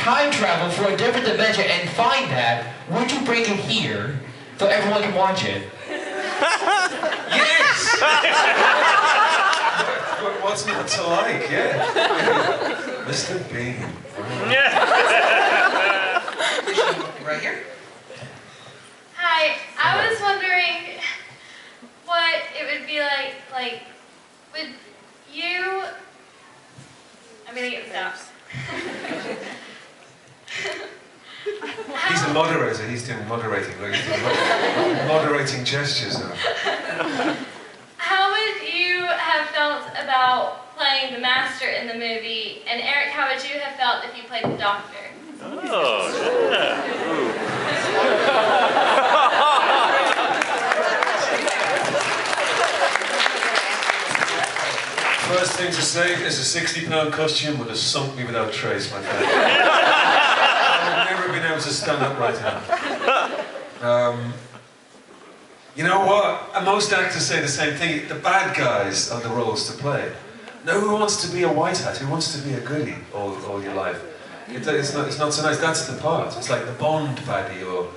time travel for a different dimension and find that, would you bring it here so everyone can watch it? Yes! What's not to like, yeah. Mr. Bean. Right here. Hi, I was wondering what it would be like, would you... I'm gonna get stops. He's a moderator, he's doing moderating, look, he's doing moderating gestures now. How would you have felt about playing the master in the movie? And Eric, how would you have felt if you played the doctor? Oh, yeah. First thing to say is a 60-pound costume would have sunk me without a trace, my friend. I've never been able to stand up right now. You know what? Most actors say the same thing. The bad guys are the roles to play. No, who wants to be a white hat? Who wants to be a goodie all your life? It's not so nice. That's the part. It's like the Bond baddie, or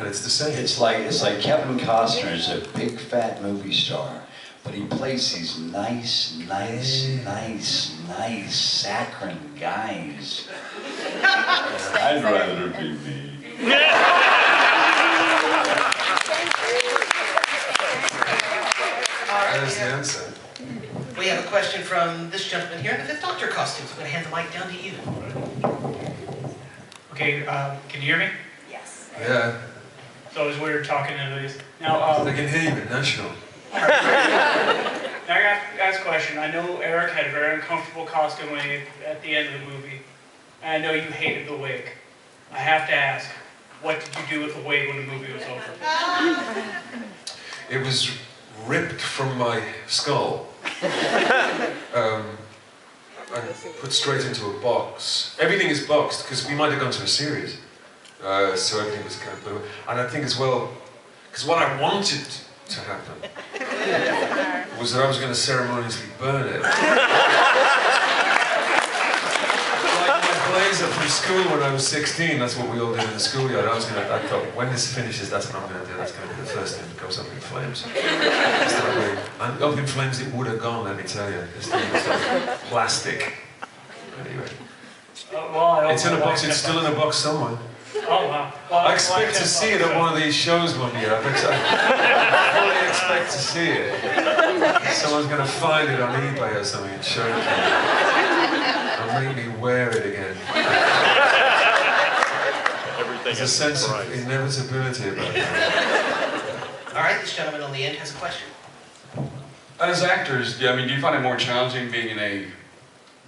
it's the same. It's like Kevin Costner is a big fat movie star, but he plays these nice saccharine guys. I'd rather be me. There's the answer. We have a question from this gentleman here in the Fifth Doctor costume. So I'm going to hand the mic down to you. Okay, can you hear me? Yes. Yeah. So as we were talking into this. Now, They can hear you at National. now I got to ask a question. I know Eric had a very uncomfortable costume at the end of the movie. And I know you hated the wig. I have to ask, what did you do with the wig when the movie was over? It was ripped from my skull. And put straight into a box. Everything is boxed because we might have gone to a series, so everything was kind of. And I think as well, because what I wanted to happen was that I was going to ceremoniously burn it. Like my blazer from school when I was 16. That's what we all did in the schoolyard. I thought, when this finishes, that's what I'm going to do. That's going to be the first thing that goes up in flames. And up in flames it would have gone, let me tell you. This thing was like plastic. Anyway. It's in a box, it's still in a box somewhere. Oh, wow. Well, I expect to see it at one of these shows one year. I fully expect to see it. Someone's going to find it on eBay or something and show it to me. And make me wear it again. There's a sense of inevitability about that. All right, this gentleman on the end has a question. As actors, do you find it more challenging being in a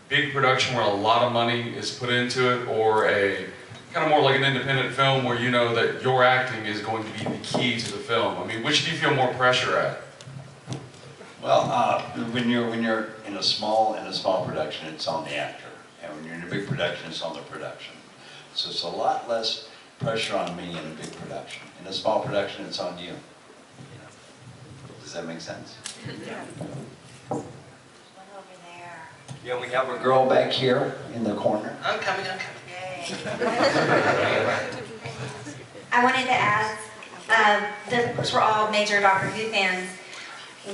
big production where a lot of money is put into it, or a kind of more like an independent film where you know that your acting is going to be the key to the film? Which do you feel more pressure at? Well, when you're in a small production, it's on the actor, and when you're in a big production, it's on the production. So it's a lot less pressure on me in a big production. In a small production, it's on you. Does that make sense? Yeah. One over there. Yeah, we have a girl back here in the corner. I'm coming. Yay. I wanted to ask, since we're all major Doctor Who fans,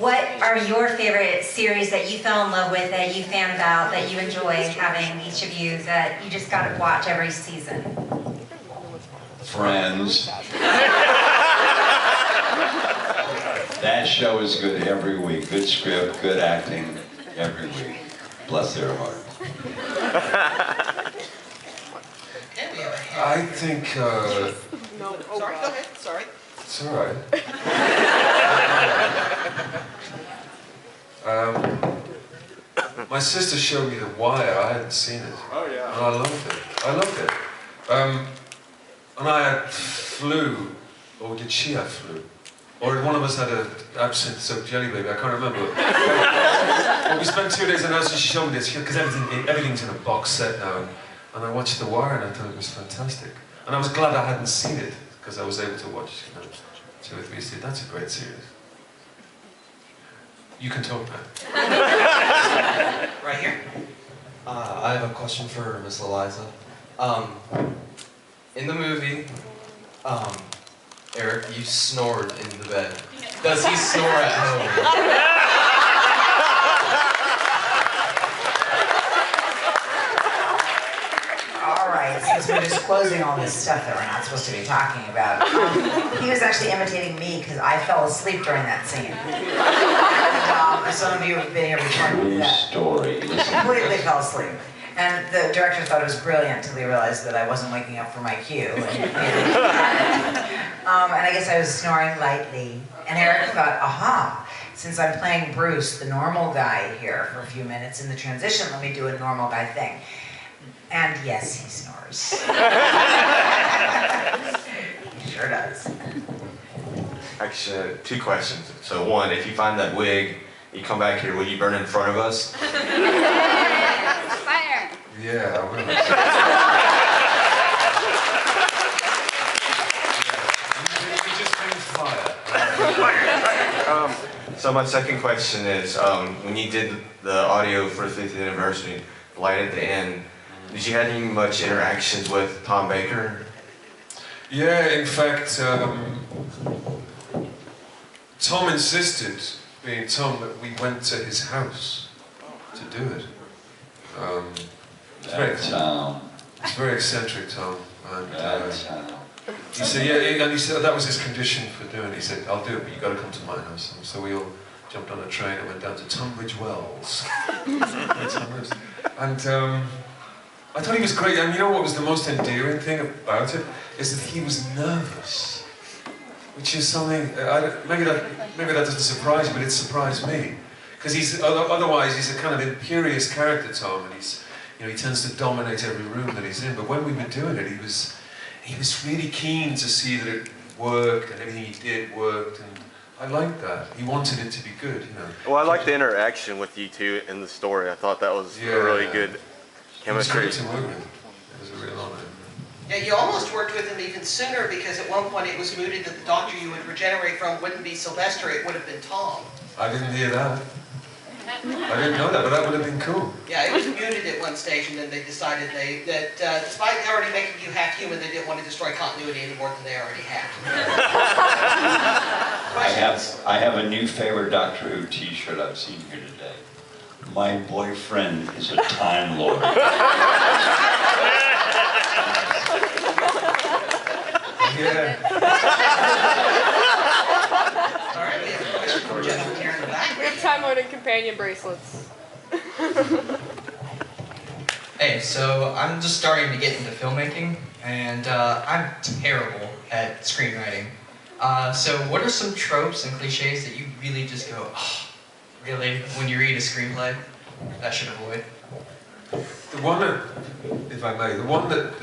what are your favorite series that you fell in love with, that you fan about, that you enjoy having, each of you, that you just got to watch every season? Friends. That show is good every week. Good script, good acting every week. Bless their heart. I think... No, sorry, go ahead. Sorry. It's all right. My sister showed me The Wire. I hadn't seen it. Oh, yeah. And I loved it. And I had flu, or did she have flu? Or one of us had an absinthe soaked jelly baby, I can't remember. But we spent 2 days in the house and she showed me this, because everything's in a box set now. And I watched The Wire and I thought it was fantastic. And I was glad I hadn't seen it, because I was able to watch 2 or 3 series. That's a great series. You can talk now. Right here. I have a question for Miss Eliza. In the movie, Eric, you snored in the bed. Does he snore at home? All right, since we're disclosing all this stuff that we're not supposed to be talking about, he was actually imitating me because I fell asleep during that scene. And some of you have been here before. True story. Completely fell asleep. And the director thought it was brilliant until he realized that I wasn't waking up for my cue. And I guess I was snoring lightly. And Eric thought, aha, since I'm playing Bruce, the normal guy here for a few minutes in the transition, let me do a normal guy thing. And yes, he snores. He sure does. Actually, 2 questions. So 1, if you find that wig, you come back here, will you burn it in front of us? Fire. Yeah, I will. You just bring fire. So my second question is, when you did the audio for the 50th anniversary, light at the end, did you have any much interactions with Tom Baker? Yeah, in fact, Tom insisted, being Tom, that we went to his house to do it. It's very eccentric, Tom. And, he said, yeah, and he said that was his condition for doing it. He said, I'll do it, but you got to come to my house. And so we all jumped on a train and went down to Tunbridge Wells. And I thought he was great. And you know what was the most endearing thing about it? Is that he was nervous. Which is something, maybe that doesn't surprise you, but it surprised me. Because otherwise he's a kind of imperious character, Tom, and he tends to dominate every room that he's in. But when we were doing it, he was really keen to see that it worked, and everything he did worked, and I liked that. He wanted it to be good, you know. Well, I liked the interaction with you two in the story. I thought that was a really good chemistry. It was great to work with. It was a real honor. Yeah, you almost worked with him even sooner because at one point it was mooted that the doctor you would regenerate from wouldn't be Sylvester, it would have been Tom. I didn't hear that. I didn't know that, but that would have been cool. Yeah, it was muted at one stage, and then they decided that despite already making you half human, they didn't want to destroy continuity any more than they already had. I have a new favorite Doctor Who t-shirt I've seen here today. My boyfriend is a Time Lord. Yeah. All right, we have a question from a gentleman here in the back. We have Time Lord and companion bracelets. Hey, so I'm just starting to get into filmmaking, and I'm terrible at screenwriting. So what are some tropes and cliches that you really just go, oh, really, when you read a screenplay, that should avoid? The one that, if I may, the one that,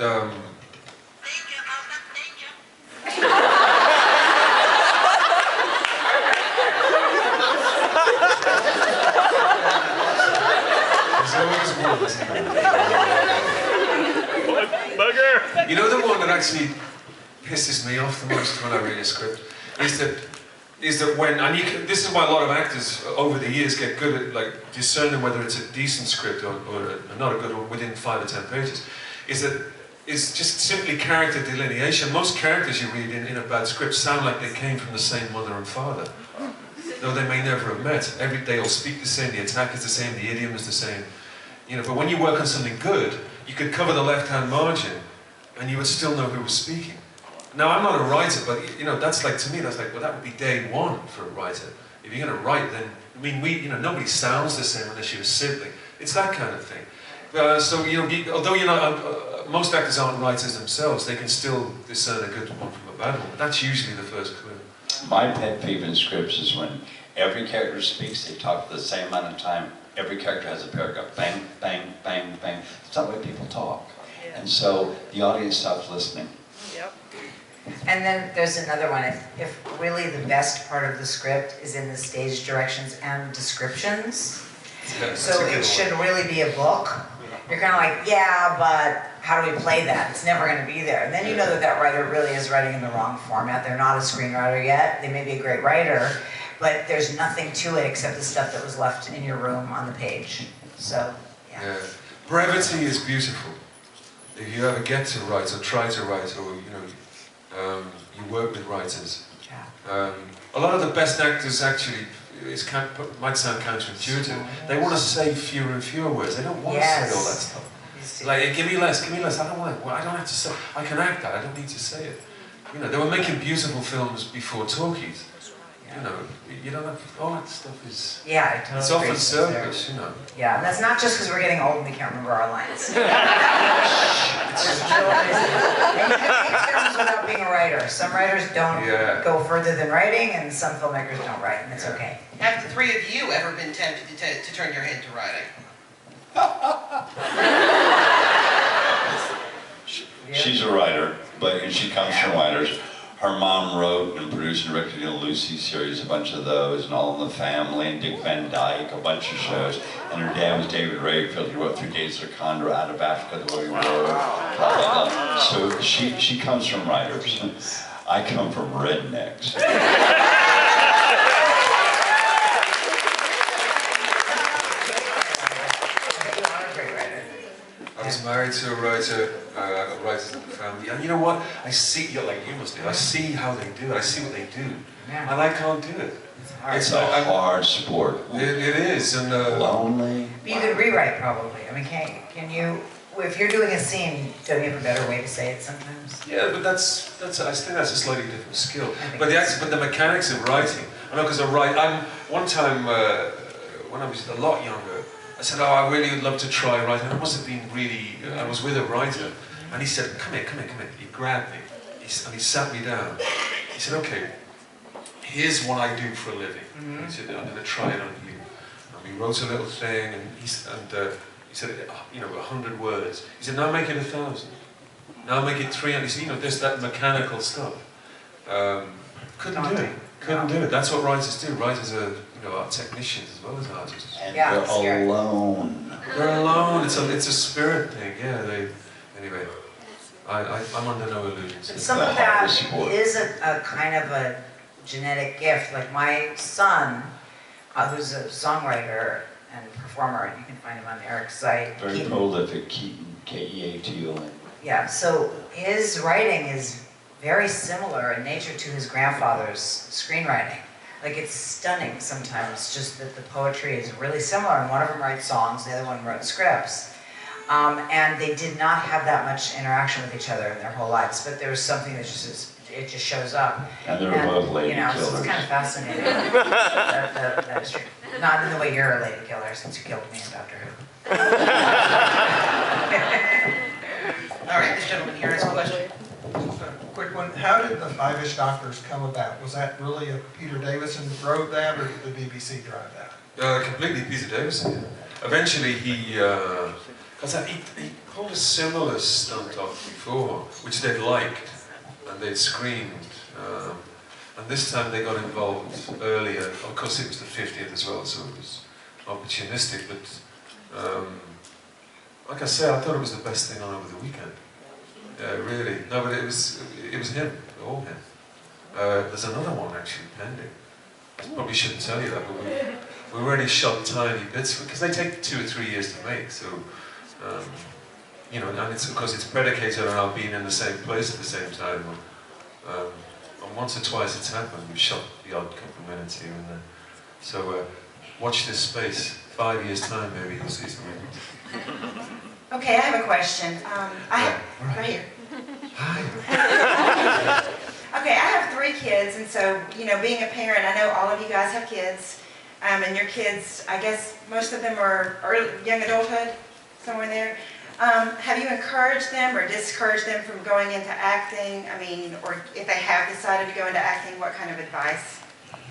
Bugger! you know, the one that actually pisses me off the most when I read a script is that when, and this is why a lot of actors over the years get good at like discerning whether it's a decent script or not a good one within 5 or 10 pages, is just simply character delineation. Most characters you read in a bad script sound like they came from the same mother and father, though they may never have met. They all speak the same, the attack is the same, the idiom is the same. You know, but when you work on something good, you could cover the left-hand margin and you would still know who was speaking. Now, I'm not a writer, but you know, that's like, to me, that's like, well, that would be day one for a writer. If you're going to write, then, I mean, nobody sounds the same unless you're a sibling. It's that kind of thing. So, you know, although most actors aren't writers themselves, they can still discern a good one from a bad one. But that's usually the first clue. My pet peeve in scripts is when every character speaks, they talk the same amount of time. Every character has a paragraph. Bang, bang, bang, bang. It's not the way people talk. And so the audience stops listening. Yep. And then there's another one. If really the best part of the script is in the stage directions and descriptions, so it should really be a book. You're kind of like, yeah, but how do we play that? It's never going to be there. And then you know that writer really is writing in the wrong format. They're not a screenwriter yet. They may be a great writer, but there's nothing to it except the stuff that was left in your room on the page. So, yeah. Brevity is beautiful. if you ever get to write or try to write, or you work with writers, a lot of the best actors actually, might sound counterintuitive, they want to say fewer and fewer words. They don't want to say all that stuff. Like, give me less, give me less. I don't want it. Well, I don't have to say. I can act that. I don't need to say it. They were making beautiful films before talkies. You don't have, all that stuff is. Yeah, I totally it's agree. often surface, Yeah, and that's not just because we're getting old and we can't remember our lines. And you can make films without being a writer. Some writers don't go further than writing, and some filmmakers don't write, and it's okay. Have the three of you ever been tempted to turn your hand to writing? She's a writer, and she comes from writers. Her mom wrote and produced and directed the Lucy series, a bunch of those, and All in the Family, and Dick Van Dyke, a bunch of shows. And her dad was David Rayfield. He wrote Through Gates of Condor, Out of Africa, The Way We Were, blah, blah, blah. So she comes from writers. I come from rednecks. I was married to a writer, I got writers in the family, and you know what? I see, like you must do, I see how they do it, I see what they do, and I can't do it. It's a hard sport. It is, and lonely. But you could rewrite probably. I mean, can you, if you're doing a scene, don't you have a better way to say it sometimes? Yeah, but I think that's a slightly different skill. But the mechanics of writing, I know because one time, when I was a lot younger, I said, I really would love to try writing. I must have been really, I was with a writer, and he said, come here. He grabbed me, and he sat me down. He said, okay, here's what I do for a living. He said, I'm going to try it on you. And we wrote a little thing, and he said, 100 words. He said, now make it 1,000. Now make it 300. He said, there's that mechanical stuff. Couldn't do it. That's what writers do. Writers are, are technicians as well as artists. And they're alone. They're alone. It's a spirit thing. Yeah. Anyway, I'm under no illusions. But some of that is a kind of a genetic gift. Like my son, who's a songwriter and performer, and you can find him on Eric's site. Very prolific, Keaton, Keaton. Yeah. So his writing is very similar in nature to his grandfather's screenwriting. Like, it's stunning sometimes, just that the poetry is really similar, and one of them writes songs, the other one wrote scripts. And they did not have that much interaction with each other in their whole lives, but there's something that just shows up. And they're both lady killers. So it's kind of fascinating. that is true. Not in the way you're a lady killer, since you killed me in Doctor Who. All right, this gentleman here has a question. Quick one. How did the Five-ish Doctors come about? Was that really Peter Davison wrote that, or did the BBC drive that? Completely Peter Davison. Yeah. Eventually, he pulled a similar stunt off before, which they'd liked and they'd screened. And this time they got involved earlier. Of course, it was the 50th as well, so it was opportunistic. But like I say, I thought it was the best thing on over the weekend. Really. No, but it was him, all him. There's another one actually pending. I probably shouldn't tell you that, but we already shot tiny bits because they take 2 or 3 years to make. So, and it's because it's predicated on our being in the same place at the same time. And once or twice it's happened. We've shot the odd couple of minutes here and there. So watch this space. 5 years time, maybe you'll see something. Okay, I have a question. Right here. Okay, I have 3 kids, and so, being a parent, I know all of you guys have kids, and your kids, I guess most of them are young adulthood, somewhere in there. Have you encouraged them or discouraged them from going into acting? I mean, or if they have decided to go into acting, what kind of advice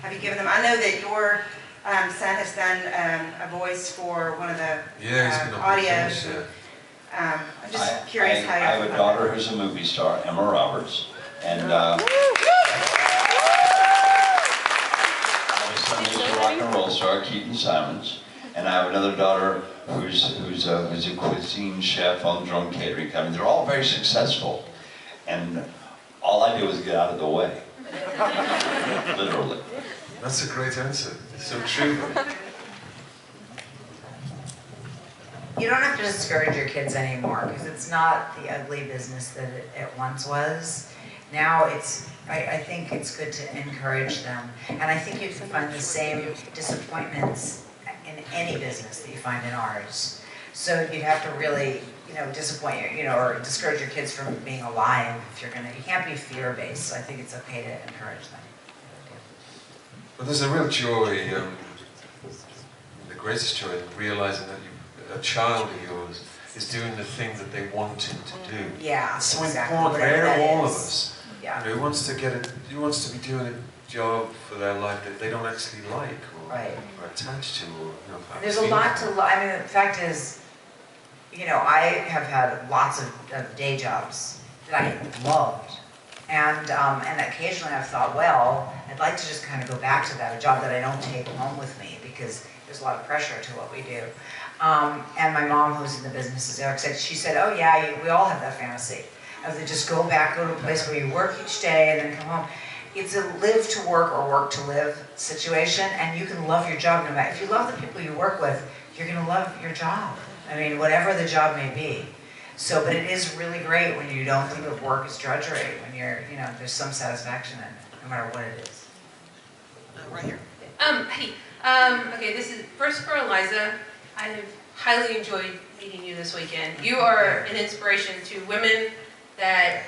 have you given them? I know that your son has done a voice for one of the audios. I'm just curious how you... I have a daughter who's a movie star, Emma Roberts, and I have a son who's a rock and roll star, Keaton Simons, and I have another daughter who's a cuisine chef on Drum Catering Company. They're all very successful, and all I do is get out of the way, literally. That's a great answer. It's so true. You don't have to discourage your kids anymore because it's not the ugly business that it once was. Now I think it's good to encourage them. And I think you can find the same disappointments in any business that you find in ours. So you'd have to really, disappoint or discourage your kids from being alive if you can't be fear-based. So I think it's okay to encourage them. But there's a real joy, the greatest joy in realizing that a child of yours is doing the thing that they want him to do. Yeah, it's so exactly. important for all of us. Yeah. Who wants to be doing a job for their life that they don't actually like or attached to, or There's a lot to. I mean, the fact is, I have had lots of day jobs that I loved, and occasionally I've thought, well, I'd like to just kind of go back to that, a job that I don't take home with me because there's a lot of pressure to what we do. And my mom, who's in the business, as Eric said, she said, oh yeah, we all have that fantasy of to just go to a place where you work each day and then come home. It's a live to work or work to live situation, and you can love your job no matter. If you love the people you work with, you're going to love your job. I mean, whatever the job may be. So, but it is really great when you don't think of work as drudgery, when there's some satisfaction in it, no matter what it is. Right here. Hey, okay, this is first for Eliza. I have highly enjoyed meeting you this weekend. You are an inspiration to women that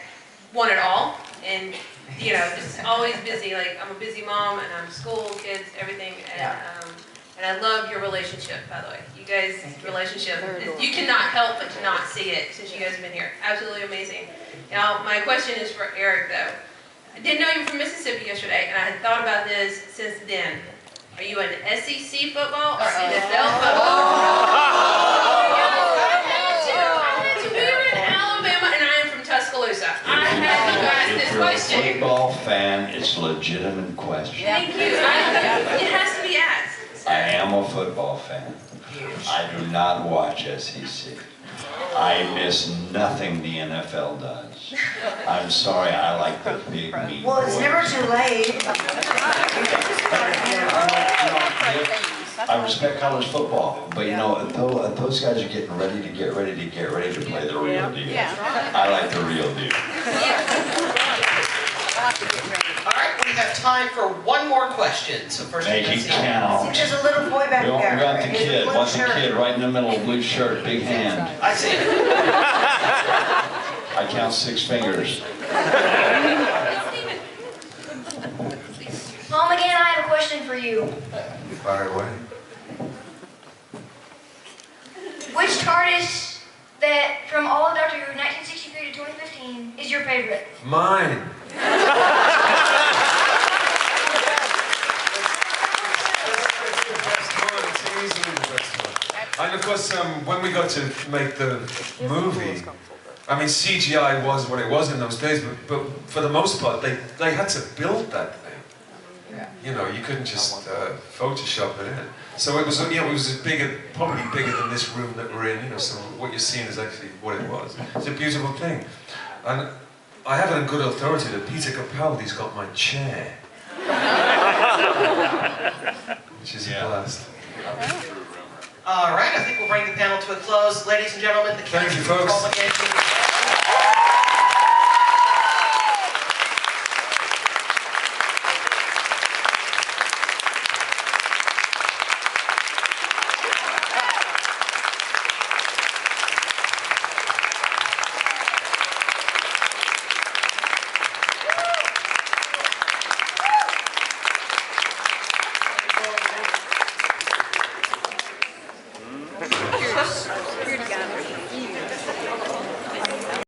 want it all, and just always busy. Like, I'm a busy mom, and I'm school, kids, everything, and I love your relationship. By the way, you guys' relationship, you cannot help but to not see it since you guys have been here. Absolutely amazing. Now, my question is for Eric, though. I didn't know you were from Mississippi yesterday, and I had thought about this since then. Are you an SEC football or NFL football? We were in Alabama, and I am from Tuscaloosa. I had to ask this question. If you're a football fan, it's a legitimate question. Thank you. It has to be asked. I am a football fan. I do not watch SEC. I miss nothing the NFL does. I'm sorry, I like the big meat. Well, it's never too late. I respect college football, but those guys are getting ready to play the real deal. I like the real deal. All right, we have time for one more question. So first, Make it count. There's a little boy back there. We got the kid. What's the kid right in the middle, blue shirt, big hand. I see it. I count 6 fingers. Mom, again, I have a question for you. Fire away. Which TARDIS that from all of Doctor Who 1963 to 2015 is your favorite? Mine. And of course, when we got to make the movie, I mean, CGI was what it was in those days, but for the most part, they had to build that thing. You couldn't just Photoshop it in. So it was, it was probably bigger than this room that we're in. So what you're seeing is actually what it was. It's a beautiful thing, and I have it on good authority that Peter Capaldi's got my chair, which is a blast. All right, I think we'll bring the panel to a close. Ladies and gentlemen, the Thank you, folks. Cheers.